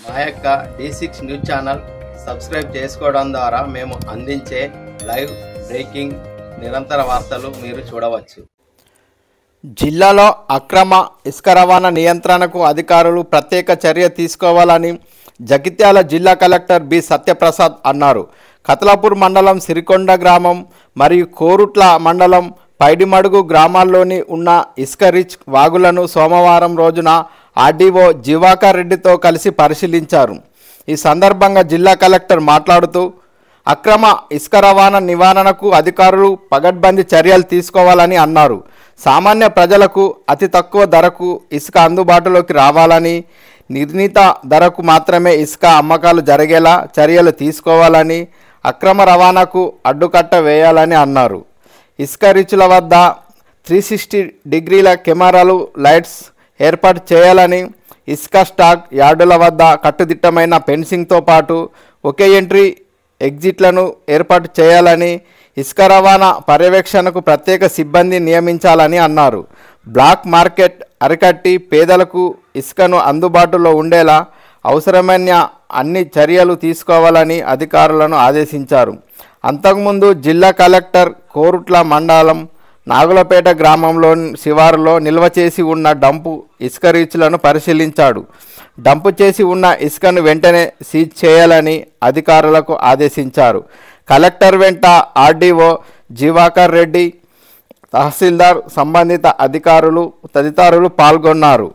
మా యొక్క D6 news channel subscribe చేసుకోవడం ద్వారా మేము అందించే లైవ్ బ్రేకింగ్ నిరంతర వార్తలు మీరు చూడవచ్చు. జిల్లాలో అక్రమ ఇసుక రవాణా నియంత్రణకు అధికారులు ప్రత్యేక చర్య తీసుకోవాలని జగిత్యాల జిల్లా కలెక్టర్ బి సత్యప్రసాద్ అన్నారు. కతలాపూర్ మండలం సిరికొండ గ్రామం మరియు కోరుట్ల మండలం పైడిమడుగు గ్రామాల్లోని ఉన్న ఇసుక రిచ్ వాగులను సోమవారం రోజున ఆర్డీఓ జివాకర్ రెడ్డితో కలిసి పరిశీలించారు. ఈ సందర్భంగా జిల్లా కలెక్టర్ మాట్లాడుతూ అక్రమ ఇసుక రవాణా నివారణకు అధికారులు పగడ్బందీ చర్యలు తీసుకోవాలని అన్నారు. సామాన్య ప్రజలకు అతి తక్కువ ధరకు ఇసుక అందుబాటులోకి రావాలని, నిర్ణీత ధరకు మాత్రమే ఇసుక అమ్మకాలు జరిగేలా చర్యలు తీసుకోవాలని, అక్రమ రవాణాకు అడ్డుకట్ట వేయాలని అన్నారు. ఇసుక రిచ్ల వద్ద 360 డిగ్రీల కెమెరాలు, లైట్స్ ఏర్పాటు చేయాలని, ఇసుక స్టాక్ యార్డుల వద్ద కట్టుదిట్టమైన ఫెన్సింగ్తో పాటు ఒకే ఎంట్రీ ఎగ్జిట్లను ఏర్పాటు చేయాలని, ఇసుక రవాణా పర్యవేక్షణకు ప్రత్యేక సిబ్బంది నియమించాలని అన్నారు. బ్లాక్ మార్కెట్ అరికట్టి పేదలకు ఇసుకను అందుబాటులో ఉండేలా అవసరమైన అన్ని చర్యలు తీసుకోవాలని అధికారులను ఆదేశించారు. అంతకుముందు జిల్లా కలెక్టర్ కోరుట్ల మండలం నాగులపేట గ్రామంలో శివారులో నిల్వ చేసి ఉన్న డంపు ఇసుక రీచ్లను పరిశీలించాడు. డంపు చేసి ఉన్న ఇసుకను వెంటనే సీజ్ చేయాలని అధికారులకు ఆదేశించారు. కలెక్టర్ వెంట ఆర్డీఓ జివాకర్ రెడ్డి, తహసీల్దార్, సంబంధిత అధికారులు తదితరులు పాల్గొన్నారు.